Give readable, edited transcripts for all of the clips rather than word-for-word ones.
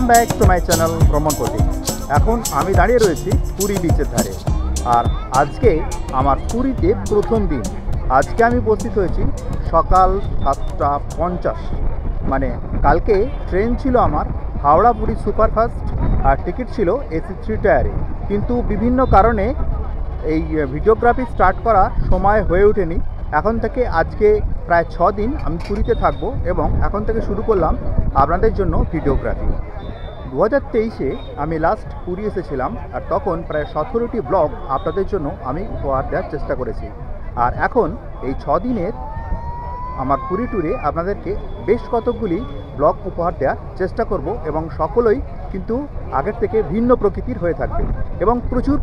Welcome back to my channel ভ্রমণ প্রতীক। এখন আমি দাঁড়িয়ে রয়েছি পুরী বিচের ধারে। আর আজকে আমার পুরীতে প্রথম দিন। আজকে আমি উপস্থিত হয়েছি সকাল 7:50। মানে কালকে ট্রেন ছিল আমার হাওড়া পুরী সুপারফাস্ট, আর টিকিট ছিল এসি 3 টায়ারে। কিন্তু বিভিন্ন কারণে এই ভিডিওগ্রাফি স্টার্ট করা সময় হয়ে ওঠেনি। এখন থেকে আজকে প্রায় 6 দিন আমি পুরীতে থাকবো এবং এখন থেকে শুরু করলাম আপনাদের জন্য ভিডিওগ্রাফি। 2023-এ আমি লাস্ট পুরী এসেছিলাম, আর তখন প্রায় 17টি ব্লগ আপনাদের জন্য আমি উপহার দেওয়ার চেষ্টা করেছি। আর এখন এই 6 দিনের আমার পুরী ট্যুরে আপনাদেরকে বেশ কতকগুলি ব্লগ উপহার দেওয়ার চেষ্টা করব, এবং সকলেই কিন্তু আগের থেকে ভিন্ন প্রকৃতির হয়ে থাকবে এবং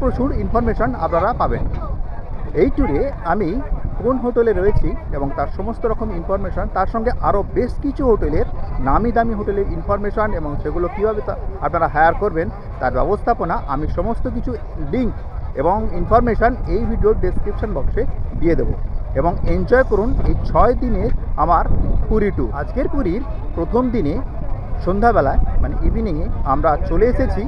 প্রচুর ইনফরমেশান আপনারা পাবেন। এই ট্যুরে আমি কোন হোটেলে রয়েছি এবং তার সমস্ত রকম ইনফরমেশান, তার সঙ্গে আরও বেশ কিছু হোটেলের নামি দামি হোটেলের ইনফরমেশান এবং সেগুলো কীভাবে আপনারা হায়ার করবেন তার ব্যবস্থাপনা, আমি সমস্ত কিছু লিঙ্ক এবং ইনফরমেশান এই ভিডিওর ডেসক্রিপশন বক্সে দিয়ে দেবো। এবং এনজয় করুন এই 6 দিনের আমার পুরী ট্যুর। আজকের পুরীর প্রথম দিনে সন্ধ্যাবেলায় মানে ইভিনিংয়ে আমরা চলে এসেছি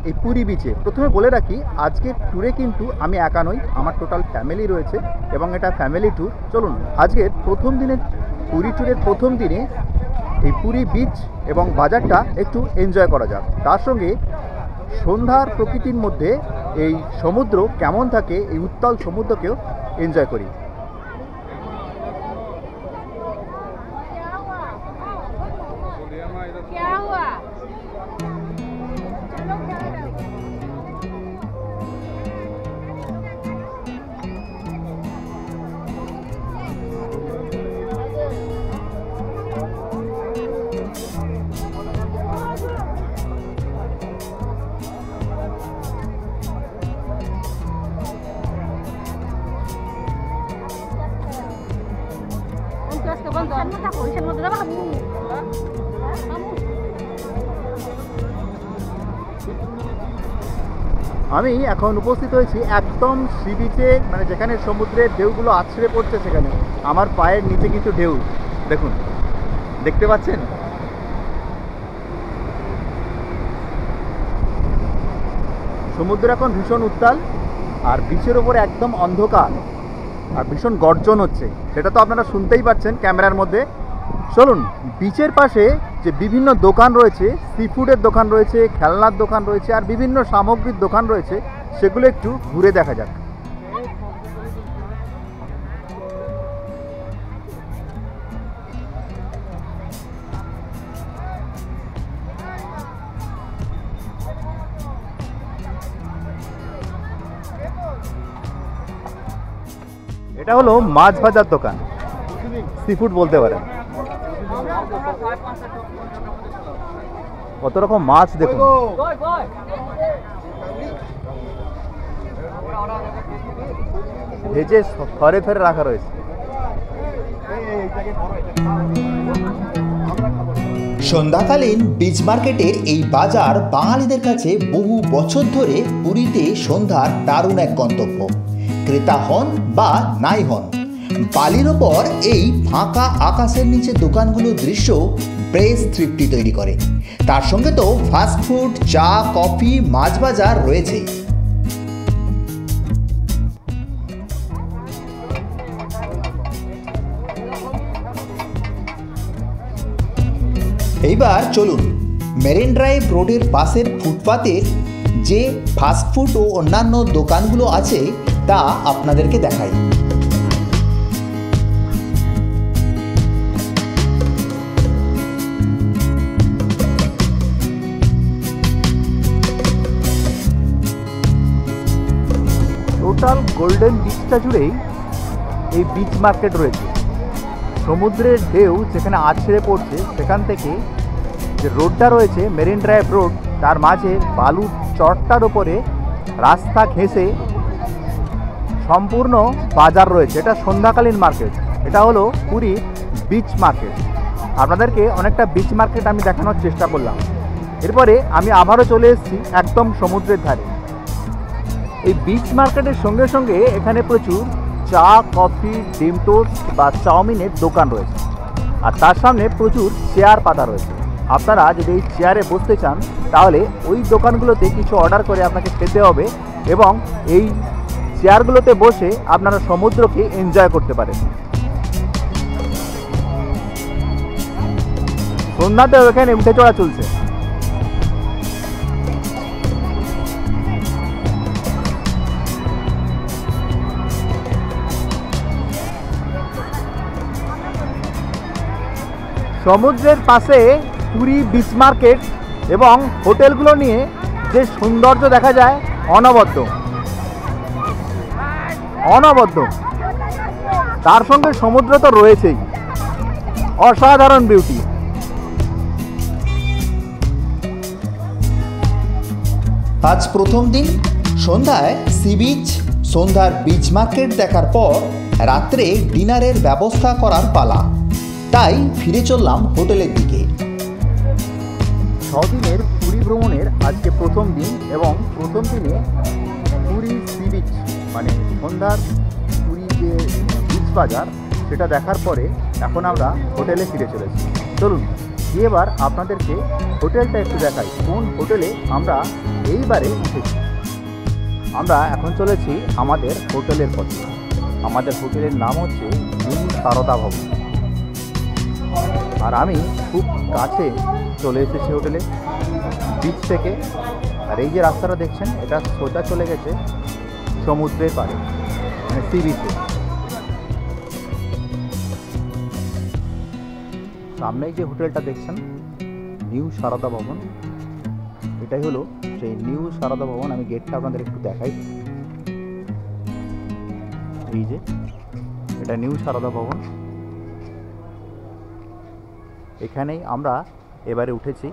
এই পুরী বিচে। প্রথমে বলে রাখি, আজকের ট্যুরে কিন্তু আমি একা নই, আমার টোটাল ফ্যামিলি রয়েছে এবং এটা ফ্যামিলি ট্যুর। চলুন আজকের প্রথম দিনের পুরী ট্যুরের প্রথম দিনে এই পুরী বিচ এবং বাজারটা একটু এনজয় করা যাক। তার সঙ্গে সন্ধ্যার প্রকৃতির মধ্যে এই সমুদ্র কেমন থাকে, এই উত্তাল সমুদ্রকেও এনজয় করি। আমি এখন উপস্থিত হয়েছি একদম সি বিচে, মানে যেখানে সমুদ্রের ঢেউগুলো আছড়ে পড়ছে সেখানে। আমার পায়ের নিচে কিছু ঢেউ দেখুন, দেখতে পাচ্ছেন? সমুদ্র এখন ভীষণ উত্তাল, আর বিচের ওপরে একদম অন্ধকার আর ভীষণ গর্জন হচ্ছে, সেটা তো আপনারা শুনতেই পাচ্ছেন ক্যামেরার মধ্যে। চলুন বিচের পাশে যে বিভিন্ন দোকান রয়েছে, সি ফুডের দোকান রয়েছে, খেলনার দোকান রয়েছে, আর বিভিন্ন সামগ্রীর দোকান রয়েছে, সেগুলো একটু ঘুরে দেখা যাক। এটা হলো মাছ ভাজার দোকান, সি ফুড বলতে পারেন। কত রকম মাছ দেখুন। ভেজে থরে থরে রাখা রয়েছে। সন্ধ্যাকালীন বিচ মার্কেটের এই বাজার বাঙালিদের কাছে বহু বছর ধরে পুরীতে সন্ধ্যার দারুণ এক গন্তব্য। ক্রেতা হন বা নাই হন, বালির ওপর এই ফাঁকা আকাশের নিচে দোকানগুলোর দৃশ্য বেশ তৃপ্তি তৈরি করে। তার সঙ্গে তো ফাস্টফুড, চা, কফি, মাছ বাজার রয়েছে। এইবার চলুন মেরিন ড্রাইভ রোডের পাশের ফুটপাতের যে ফাস্টফুড ও অন্যান্য দোকানগুলো আছে তা আপনাদেরকে দেখাই। টোটাল গোল্ডেন বিচটা জুড়েই এই বিচ মার্কেট রয়েছে। সমুদ্রের ঢেউ যেখানে আছড়ে পড়ছে, সেখান থেকে যে রোডটা রয়েছে মেরিন ড্রাইভ রোড, তার মাঝে বালুর চটটার ওপরে রাস্তা ঘেঁষে সম্পূর্ণ বাজার রয়েছে। এটা সন্ধ্যাকালীন মার্কেট, এটা হলো পুরী বিচ মার্কেট। আপনাদেরকে অনেকটা বিচ মার্কেট আমি দেখানোর চেষ্টা করলাম। এরপরে আমি আবারও চলে এসেছি একদম সমুদ্রের ধারে। এই বিচ মার্কেটের সঙ্গে সঙ্গে এখানে প্রচুর চা, কফি, ডিম টোস্ট বা চাউমিনের দোকান রয়েছে, আর তার সামনে প্রচুর চেয়ার পাতা রয়েছে। আপনারা যদি এই চেয়ারে বসতে চান তাহলে ওই দোকানগুলোতে কিছু অর্ডার করে আপনাকে খেতে হবে এবং এই চেয়ারগুলোতে বসে আপনারা সমুদ্রকে এনজয় করতে পারেন। সন্ধ্যাতেও এখানে উঠে চড়া চলছে। সমুদ্রের পাশে পুরী বিচ মার্কেট এবং হোটেলগুলো নিয়ে যে সৌন্দর্য দেখা যায় অনবদ্য, তার সঙ্গে সমুদ্র তো রয়েছেই, অসাধারণ বিউটি। আজ প্রথম দিন সন্ধ্যায় সি বিচ, সন্ধ্যার বিচ মার্কেট দেখার পর রাত্রে ডিনারের ব্যবস্থা করার পালা, তাই ফিরে চললাম হোটেলের দিকে। 6 দিনের পুরী ভ্রমণের আজকে প্রথম দিন এবং প্রথম দিনে পুরী সি বিচ মানে সন্ধ্যার পুরী যে বিচ বাজার সেটা দেখার পরে এখন আমরা হোটেলে ফিরে চলেছি। চলুন এবার আপনাদেরকে হোটেলটা একটু দেখাই, কোন হোটেলে আমরা এইবারে উঠেছি। আমরা এখন চলেছি আমাদের হোটেলের পথে। আমাদের হোটেলের নাম হচ্ছে নিউ সারদা ভবন, আর আমি খুব কাছে চলে এসেছি হোটেলে বিচ থেকে। আর এই যে রাস্তাটা দেখছেন এটা সোজা চলে গেছে সমুদ্রের পাড়ে মানে সি বিচে। সামনেই যে হোটেলটা দেখছেন নিউ সারদা ভবন, এটাই হলো সেই নিউ সারদা ভবন। আমি গেটটা আপনাদের একটু দেখাই। এই যে এটা নিউ সারদা ভবন, এখানেই আমরা এবারে উঠেছি।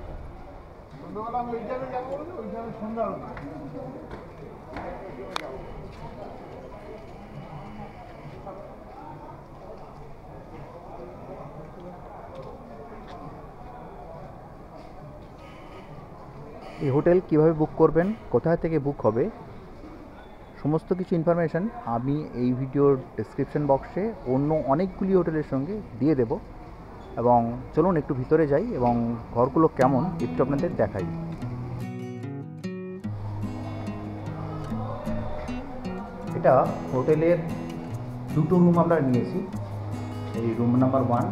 এই হোটেল কিভাবে বুক করবেন, কোথায় থেকে বুক হবে, সমস্ত কিছু ইনফরমেশান আমি এই ভিডিওর ডেসক্রিপশন বক্সে অন্য অনেকগুলি হোটেলের সঙ্গে দিয়ে দেব। এবং চলুন একটু ভিতরে যাই এবং ঘরগুলো কেমন একটু আপনাদের দেখাই। এটা হোটেলের দুটো রুম আমরা নিয়েছি। এই রুম নাম্বার 1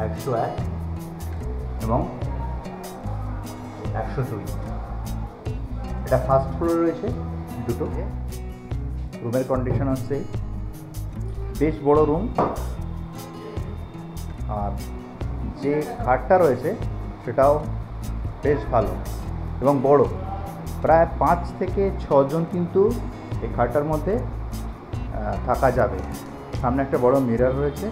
101 এবং 102। এটা ফার্স্ট ফ্লোরে রয়েছে দুটো। রুমের কন্ডিশন হচ্ছে বেশ বড় রুম, আর যে খাটটা রয়েছে সেটাও বেশ ভালো এবং বড়, প্রায় 5 থেকে 6 জন কিন্তু এই খাটটার মধ্যে থাকা যাবে। সামনে একটা বড় মিরর রয়েছে,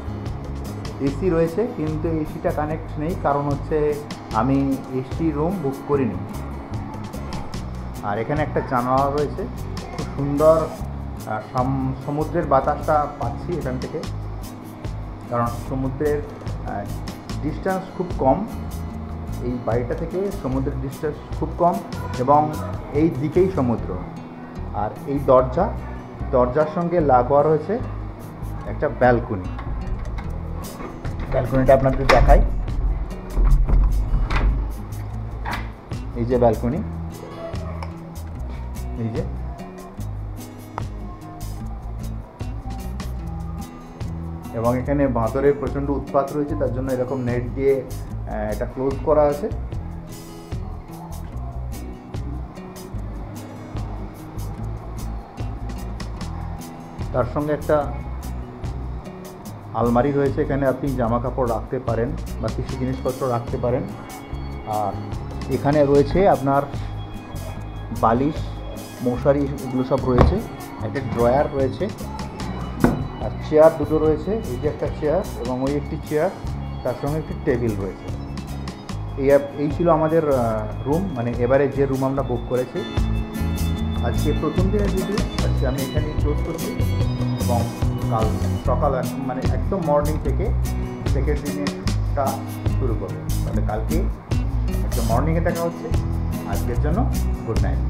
এসি রয়েছে, কিন্তু এসিটা কানেক্ট নেই, কারণ হচ্ছে আমি এসি রুম বুক করিনি। আর এখানে একটা জানালা রয়েছে, খুব সুন্দর সমুদ্রের বাতাসটা পাচ্ছি এখান থেকে, কারণ সমুদ্রের ডিস্টেন্স খুব কম, এই বাড়িটা থেকে সমুদ্রের ডিস্টেন্স খুব কম এবং এই দিকেই সমুদ্র। আর এই দরজার সঙ্গে লাগোয়া রয়েছে একটা ব্যালকনি। ব্যালকনিটা আপনাদের দেখাই। এই যে ব্যালকনি, এই যে এবং এখানে বাঁদরের প্রচণ্ড উৎপাত রয়েছে, তার জন্য এরকম নেট দিয়ে এটা ক্লোজ করা আছে। তার সঙ্গে একটা আলমারি রয়েছে, এখানে আপনি জামা কাপড় রাখতে পারেন বা কিছু জিনিসপত্র রাখতে পারেন। আর এখানে রয়েছে আপনার বালিশ, মশারি, এগুলো সব রয়েছে। একটা ড্রয়ার রয়েছে আর চেয়ার দুটো রয়েছে, এই যে একটা চেয়ার এবং ওই একটি চেয়ার, তার সঙ্গে একটি টেবিল রয়েছে। এই ছিল আমাদের রুম, মানে এবারে যে রুম আমরা বুক করেছি। আজকে প্রথম দিনের ভিডিও আজকে আমি এখানেই ক্লোজ করছি এবং কাল সকাল মানে একদম মর্নিং থেকে সেকেন্ড দিনেরটা শুরু করবো। তাহলে কালকে একদম মর্নিংয়ে দেখা হচ্ছে। আজকের জন্য গুড নাইট।